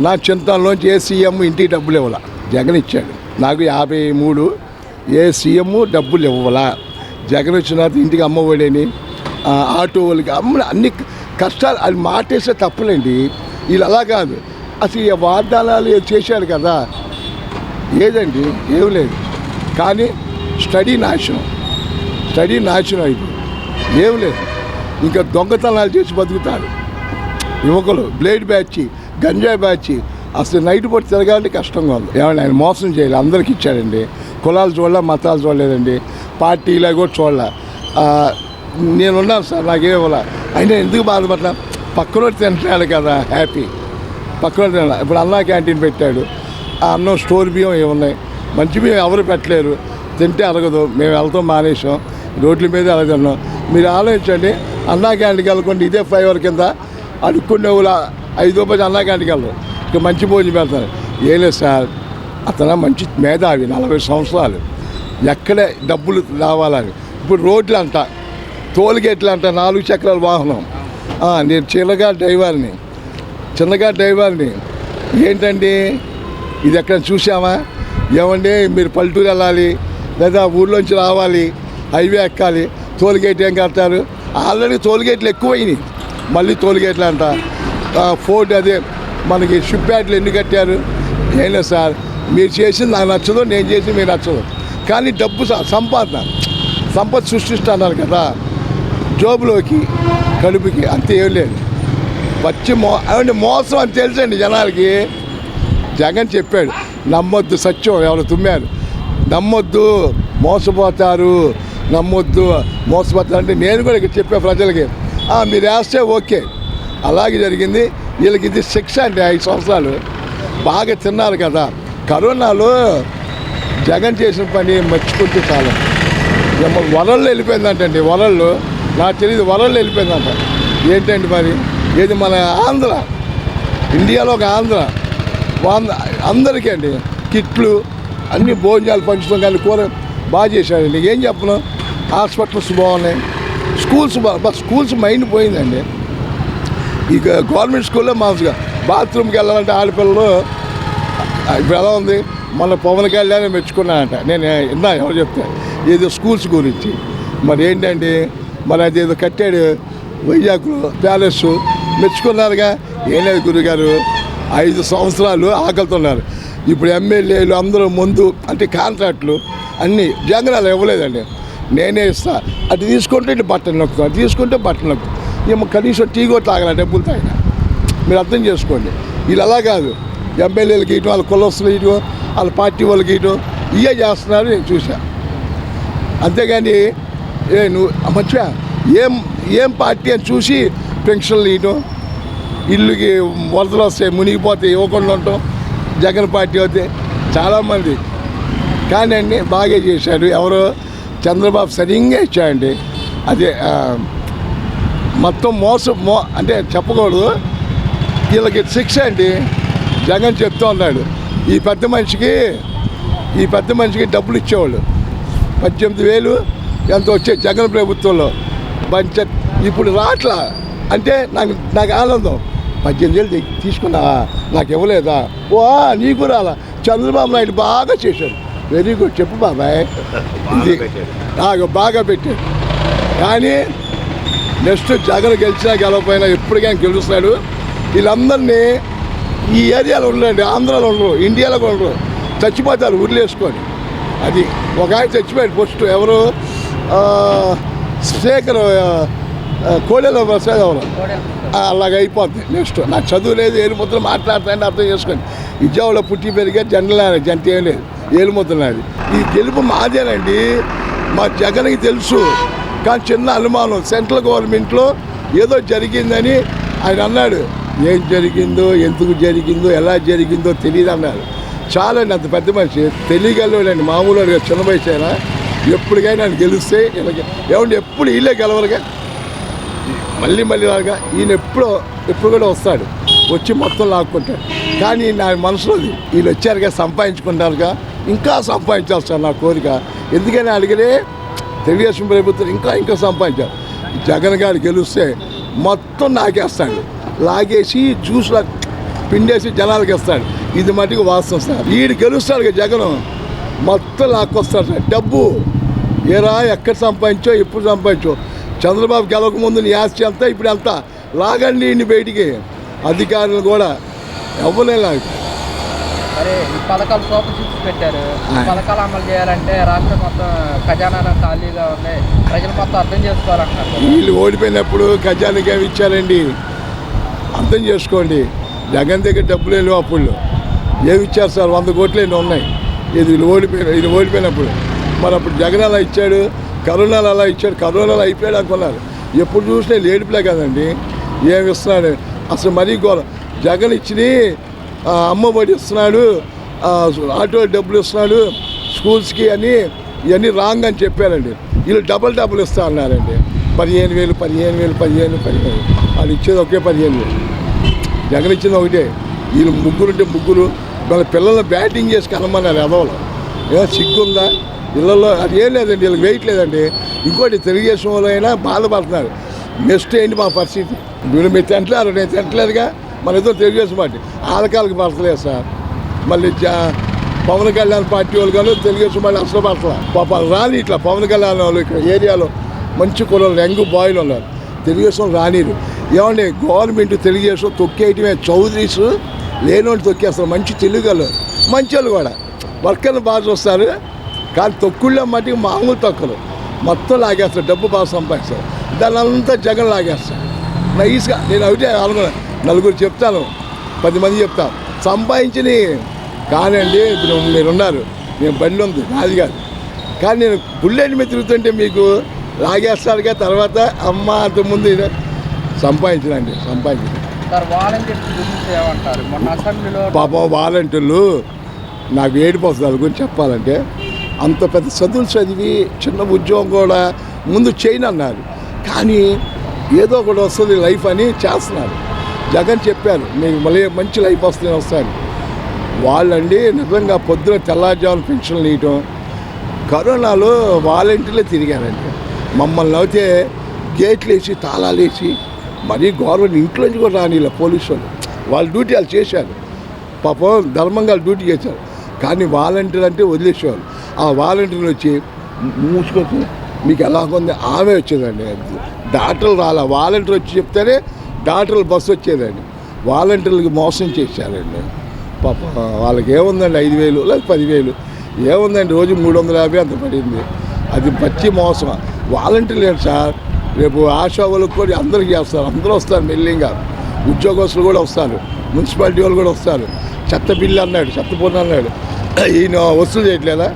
నా చింతనలోంచి ఏ సీఎం ఇంటికి డబ్బులు ఇవ్వాల, జగన్ ఇచ్చాడు. నాకు 53 ఏ సీఎం డబ్బులు ఇవ్వాల. జగన్ వచ్చిన తర్వాత ఇంటికి అమ్మఒడని, ఆటో వాళ్ళకి అన్ని కష్టాలు అది మాటేస్తే తప్పులేండి. వీళ్ళు అలా కాదు, అసలు ఈ వాగ్దానాలు చేశాడు కదా, ఏదండి ఏం లేదు. కానీ స్టడీ నాశనం అయిపోయింది, ఏం లేదు. ఇంకా దొంగతనాలు చేసి బతుకుతారు యువకులు, బ్లేడ్ బ్యాచ్, గంజాయి బ్యాచ్. అసలు నైట్ పూట తిరగాలంటే కష్టంగా ఉంది. ఏమన్నా ఆయన మోసం చేయాలి, అందరికి ఇచ్చాడండి. కులాలు చూడాల, మతాలు చూడలేదండి, పార్టీలా కూడా చూడాల. నేనున్నాను సార్, నాకేమోలా. అయినా ఎందుకు బాధపడ్డా, పక్కనోడు తింటున్నాడు కదా, హ్యాపీ. పక్కనోడు తినాలి. ఇప్పుడు అన్నా క్యాంటీన్ పెట్టాడు, ఆ అన్నం స్టోర్ బియ్యం ఏమున్నాయి, మంచి బియ్యం ఎవరు పెట్టలేరు, తింటే అరగదు. మేము వెళ్తాం మానేసాం, రోడ్ల మీద అరగన్నాం. మీరు ఆలోచించండి, అన్నా క్యాంటీన్కి వెళ్ళకుండా ఇదే ఫ్లైఓవర్ కింద అడుక్కునే వాళ్ళు 5 రూపాయలు అన్నా క్యాంటీన్కి వెళ్ళరు, ఇక మంచి భోజనం పెడతారు. ఏం లేదు సార్, అతను మంచి మేధావి, 40 సంవత్సరాలు, ఎక్కడే డబ్బులు రావాలని. ఇప్పుడు రోడ్లు అంట, టోల్గేట్లు అంట, 4 చక్రాల వాహనం. నేను చిన్నగా డ్రైవర్ని. ఏంటండి ఇది ఎక్కడ చూసామా? ఏమండి మీరు పల్లెటూరు వెళ్ళాలి లేదా ఊళ్ళోంచి రావాలి, హైవే ఎక్కాలి, టోల్గేట్ ఏం కడతారు? ఆల్రెడీ టోల్గేట్లు ఎక్కువైనాయి, మళ్ళీ టోల్గేట్లు అంట. ఫోర్డ్ అదే మనకి షిప్ యార్డ్లు ఎన్ని కట్టారు? ఏం లేదు సార్, మీరు చేసింది నాకు నచ్చదు, నేను చేసింది మీకు నచ్చదు. కానీ డబ్బు సంపద సృష్టిస్తున్నారు కదా, జోబులోకి కడుపుకి, అంతే. ఏం లేదు, మోసం అని తెలుసండి జనాలకి. జగన్ చెప్పాడు, నమ్మొద్దు, సత్యం ఎవరు తుమ్మారు, నమ్మొద్దు, మోసపోతారు అంటే నేను కూడా ఇక్కడ చెప్పే ప్రజలకి, మీరు వేస్తే ఓకే. అలాగే జరిగింది. వీళ్ళకి ఇది శిక్ష అండి. 5 సంవత్సరాలు బాగా తిన్నారు కదా. కరోనాలో జగన్ చేసిన పని మర్చిపోతే చాలా. వరల్లో వెళ్ళిపోయిందంటండి, వరల్లో నాకు తెలియదు, వరల్లో వెళ్ళిపోయిందంట. ఏంటండి మరి, ఏది మన ఆంధ్ర, ఇండియాలో ఒక ఆంధ్ర, అందరికీ అండి కిట్లు అన్ని భోజనాలు పంచుతాం. కానీ కూర బాగా చేశాడండి. ఏం చెప్పను, హాస్పిటల్స్ బాగున్నాయి, స్కూల్స్ మైండ్ పోయిందండి. ఇక గవర్నమెంట్ స్కూల్లో మామూలుగా బాత్రూమ్కి వెళ్ళాలంటే ఆడపిల్లలు ఇప్పుడు ఎలా ఉంది. మన పవన్ కళ్యాణ్ మెచ్చుకున్నానంట, నేను విన్నా ఎవరు చెప్తే, ఏదో స్కూల్స్ గురించి. మరి ఏంటంటే మరి అదేదో కట్టాడు వైజాగ్లో ప్యాలెస్, మెచ్చుకున్నారుగా. ఏం లేదు గురుగారు, 5 సంవత్సరాలు ఆకలితున్నారు. ఇప్పుడు ఎమ్మెల్యేలు అందరూ ముందు అంటే కాంట్రాక్ట్లు అన్నీ జగనాలు ఇవ్వలేదండి, నేనే ఇస్తా. అది తీసుకుంటే ఇటు బట్టలు నొక్కుతాం, అది తీసుకుంటే బట్టలు నొక్కుతాం. ఏమో కనీసం టీ కూడా తాగల, డబ్బులు తాగిన. మీరు అర్థం చేసుకోండి. వీళ్ళు అలా కాదు, ఎమ్మెల్యేలకి ఇటు, వాళ్ళ కులస్తులు ఇటు, వాళ్ళ పార్టీ వాళ్ళకి ఇటు, ఇవే చేస్తున్నారు. నేను చూసా. అంతేగాని నువ్వు మంచిగా ఏం పార్టీ అని చూసి పెన్షన్లు ఇటు, ఇల్లుకి వరదలు వస్తాయి మునిగిపోతే ఇవ్వకుండా ఉంటాం. జగన్ పార్టీ అయితే చాలామంది. కానీ అండి బాగా చేశాడు. ఎవరో చంద్రబాబు సరిగ్గా ఇచ్చాడండి. అదే మొత్తం అంటే చెప్పకూడదు, వీళ్ళకి శిక్ష అండి. జగన్ చెప్తూ ఉన్నాడు, ఈ పెద్ద మనిషికి డబ్బులు ఇచ్చేవాళ్ళు 18,000 ఎంత వచ్చాయి జగన్ ప్రభుత్వంలో. ఇప్పుడు రాట్లా అంటే నాకు ఆనందం. 18,000 తీసుకున్నావా, నాకు ఇవ్వలేదా? నీకు రాలా. చంద్రబాబు నాయుడు బాగా చేశాడు, వెరీ గుడ్, చెప్పు బాబాయ్, ఇది నాకు బాగా పెట్టాడు. కానీ నెక్స్ట్ జగన్ గెలిచినా గెలవపోయినా ఎప్పటికైనా గెలుస్తాడు. వీళ్ళందరినీ ఈ ఏరియాలో ఉండరండి, ఆంధ్రాలో ఉండరు, ఇండియాలో కూడా ఉండరు, చచ్చిపోతారు ఊర్లేసుకొని. అది ఒక ఆయన చచ్చిపోయాడు ఫస్ట్, ఎవరు శేఖర్ కోడెల ప్రసాద్ ఎవరు, అలాగ అయిపోద్ది. నెక్స్ట్ నాకు చదువు లేదు, ఏలుముద్రలు మాట్లాడతానంటే అర్థం చేసుకోండి. విజయవాడలో పుట్టి పెరిగే జనరల్ జంట ఏం లేదు, ఏలుముద్రలు. ఈ గెలుపు మాదేనండి, మా జగన్కి తెలుసు. కానీ చిన్న అనుమానం, సెంట్రల్ గవర్నమెంట్లో ఏదో జరిగిందని ఆయన అన్నాడు. ఏం జరిగిందో, ఎందుకు జరిగిందో, ఎలా జరిగిందో తెలియదు అన్నారు. చాలా అంత పెద్ద మనిషి, తెలియగలవాడండి, మామూలుగా చిన్న వయసు అయినా. ఎప్పటికైనా ఆయన గెలిస్తే ఏమంటే ఎప్పుడు వీళ్ళే గెలవరుగా, మళ్ళీ రాగా ఈయన ఎప్పుడు కూడా వస్తాడు, వచ్చి మొత్తం లాక్కుంటాడు. కానీ నా మనసులోది వీళ్ళు వచ్చారుగా, సంపాదించుకుంటారుగా, ఇంకా సంపాదించాలి సార్ నా కోరిక. ఎందుకని అడిగితే తెలుగుదేశం ప్రభుత్వం ఇంకా సంపాదించారు. జగన్ గారు గెలిస్తే మొత్తం నాకేస్తాడు, లాగేసి జ్యూస్లా పిండేసి జనాలకి ఇస్తాడు. ఇది మటుకు వాస్తవం సార్. వీడు గెలుస్తాడు కదా జగన్, మొత్తం లాక్కొస్తాడు సార్. డబ్బు ఏరా ఎక్కడ సంపాదించో ఎప్పుడు సంపాదించో. చంద్రబాబు గెలవక ముందు నీ ఆస్తి అంతా ఇప్పుడు అంతా లాగండి ఇన్ని బయటికి. అధికారులు కూడా ఎవరే లాగు. అరే ఈ పథకాలు సూపర్ సిక్స్ పెట్టారు. పథకాలు అమలు చేయాలంటే రాష్ట్రం మొత్తం ఖజానా ఖాళీగా ఉంది, ప్రజలు మొత్తం అర్థం చేసుకోవాలంటున్నారు. వీళ్ళు ఓడిపోయినప్పుడు ఖజానాకి ఏమి ఇచ్చారండి అర్థం చేసుకోండి. జగన్ దగ్గర డబ్బులు లేవు, అప్పుడు ఏమి ఇచ్చారు సార్? 100 కోట్లు ఎన్ని ఉన్నాయి. ఇది వీళ్ళు ఓడిపోయినప్పుడు. మరి అప్పుడు జగన్ అలా ఇచ్చాడు, కరోనాలు అలా ఇచ్చాడు. కరోనాలు అయిపోయాడు అనుకున్నారు. ఎప్పుడు చూసినా లేడిపోలే కదండి. ఏమి ఇస్తున్నాడు అసలు? మరీ ఘోరం. జగన్ ఇచ్చిన అమ్మఒడి ఇస్తున్నాడు, ఆటో డబ్బులు ఇస్తున్నాడు, స్కూల్స్కి అని ఇవన్నీ రాంగ్ అని చెప్పారండి. వీళ్ళు డబుల్ ఇస్తా అన్నారండి. 15,000 వాళ్ళు ఇచ్చేది ఒకే 15,000. జగన్ ఇచ్చింది ఒకటే. వీళ్ళు ముగ్గురుంటే ముగ్గురు వాళ్ళ పిల్లల్ని బ్యాటింగ్ చేసి కనమన్నారు. ఎదవలు ఏమో సిగ్గుందా ఇళ్ళల్లో? అది ఏం లేదండి, వీళ్ళకి వెయిట్ లేదండి. ఇంకోటి తెలుగుదేశం వాళ్ళు అయినా బాధపడుతున్నారు. నెక్స్ట్ ఏంటి మా పరిస్థితి? వీళ్ళు మీరు తింటలేరు, నేను తింటలేదుగా. మన ఇద్దరు తెలుగుదేశం పార్టీ ఆలకాలకు పడతలేదు సార్. మళ్ళీ పవన్ కళ్యాణ్ పార్టీ వాళ్ళు కానీ తెలుగుదేశం వాళ్ళు అసలు పడతలే. పాప రాని ఇట్లా పవన్ కళ్యాణ్ వాళ్ళు ఇక్కడ ఏరియాలో మంచి కుర్రలు యంగ్ బాయ్లు ఉన్నారు. తెలుగుదేశం రానిరు. ఏమండి గవర్నమెంట్ తెలుగుదేశం తొక్కేయటమే. చౌదరీస్ లేనోళ్ళు తొక్కేస్తారు. మంచి తెలుగులు మంచి వాళ్ళు కూడా వర్కర్లు బాగా చూస్తారు. కానీ తొక్కుళ్ళ మట్టికి మామూలు తొక్కలు మొత్తం లాగేస్తారు. డబ్బు బాగా సంపాదిస్తారు. దాని అంతా జగన్ లాగేస్తారు నైస్గా. నేను ఒకటే అనుకున్నాను, నలుగురు చెప్తాను, 10 మంది చెప్తాను సంపాదించి. కానండి ఇప్పుడు మీరున్నారు, నేను బండి ఉంది నాది కాదు, కానీ నేను బుల్లెట్ మీద తిరుగుతుంటే మీకు లాగేస్తారుగా. తర్వాత అమ్మ అంతకుముందు సంపాదించండి. పాపం వాలంటీర్లు నాకు ఏడిపోతుంది వాళ్ళ గురించి చెప్పాలంటే. అంత పెద్ద చదువులు చదివి చిన్న ఉద్యోగం కూడా ముందు చేయను అన్నారు, కానీ ఏదో ఒకటి వస్తుంది లైఫ్ అని చేస్తున్నారు. జగన్ చెప్పారు మీకు మళ్ళీ మంచి లైఫ్ వస్తాను. వాళ్ళండి నిజంగా పొద్దున తెల్లారుజామున పెన్షన్లు ఇవ్వటం. కరోనాలో వాలంటీర్లే తిరిగారండి. మమ్మల్ని అయితే గేట్లు వేసి తాళాలు వేసి మరీ గవర్నమెంట్ ఇంట్లోంచి కూడా రానిలా పోలీసు వాళ్ళు. వాళ్ళ డ్యూటీ వాళ్ళు చేశారు. పాపం ధర్మంగా డ్యూటీ చేశారు. కానీ వాలంటీర్ అంటే వదిలేసేవాళ్ళు. ఆ వాలంటీర్లు వచ్చి మూసుకొని మీకు ఎలాగుంది ఆమె వచ్చేదండి. డాక్టర్లు రాలా, వాలంటీర్ వచ్చి చెప్తేనే డాక్టర్లు బస్సు వచ్చేదండి. వాలంటీర్లకి మోసం చేశారండి. పాప వాళ్ళకి ఏముందండి 5,000 లేదా 10,000 ఏముందండి, రోజు 350 అంత పడింది. అది పచ్చి మోసం. వాలంటీర్లు ఏంటి సార్? రేపు ఆశా వాళ్ళకి కూడా అందరికీ చేస్తారు. అందరూ వస్తారు మెల్లింగా. ఉద్యోగస్తులు కూడా వస్తారు, మున్సిపాలిటీ వాళ్ళు కూడా వస్తారు. చెత్త బిల్లు అన్నాడు, చెత్త పొన్ను అన్నాడు. ఈయన వసూలు చేయట్లేదా?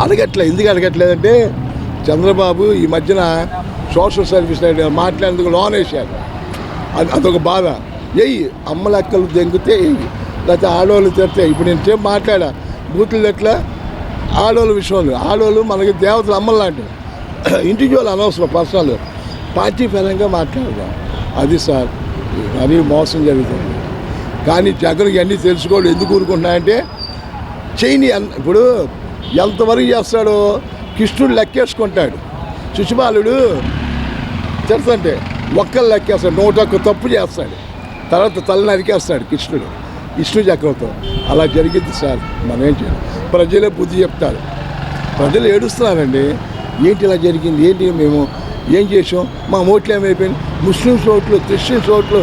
అడగట్లే. ఎందుకు అడగట్లేదంటే చంద్రబాబు ఈ మధ్యన సోషల్ సర్వీస్ మాట్లాడేందుకు లోన్ వేశారు. అదొక బాధ. అమ్మ లెక్కలు దెంగితే లేకపోతే ఆడవాళ్ళు తిడితే. ఇప్పుడు నేను చెప్పి మాట్లాడా బూతులు ఎట్లా ఆడవాళ్ళ విషయంలో. ఆడవాళ్ళు మనకి దేవతలు అమ్మలు లాంటివి. ఇంటికి వాళ్ళు అనవసరం పర్సనల్, పార్టీ పరంగా మాట్లాడదాం. అది సార్ అది మోసం జరుగుతుంది. కానీ జగన్ ఇవన్నీ తెలుసుకోవడం ఎందుకు ఊరుకుంటున్నాయంటే చేయని. ఇప్పుడు ఎంతవరకు చేస్తాడో కృష్ణుడు లెక్కేసుకుంటాడు. శిశుపాలుడు తెలుసంటే ఒక్కరు లెక్కేస్తాడు, 101 తప్పు చేస్తాడు. తర్వాత తల నరికేస్తాడు కృష్ణుడు విష్ణు చక్రంతో. అలా జరిగింది సార్. మనం ఏం చేయాలి? ప్రజలే బుద్ధి చెప్తారు. ప్రజలు ఏడుస్తున్నారండి. ఏంటి ఇలా జరిగింది, ఏంటి మేము ఏం చేసాం, మా ఓట్లు ఏమైపోయింది, ముస్లిమ్స్ ఓట్లు, క్రిస్టియన్స్ ఓట్లు.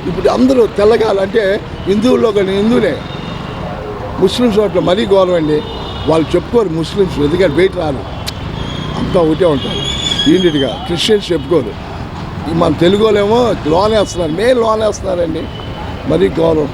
ఇప్పుడు అందరూ తెల్లగాలంటే హిందువుల్లో కానీ హిందువులే. ముస్లిమ్స్ ఓట్లు మరీ గౌరవండి. వాళ్ళు చెప్పుకోరు ముస్లిమ్స్, ఎందుకంటే బయట రారు, అంతా ఒకటే ఉంటారు యూనిట్గా. క్రిస్టియన్స్ చెప్పుకోరు. మన తెలుగు వాళ్ళేమో లోన్ వేస్తున్నారు, లోన్ వేస్తున్నారండి. మరీ గౌరవం.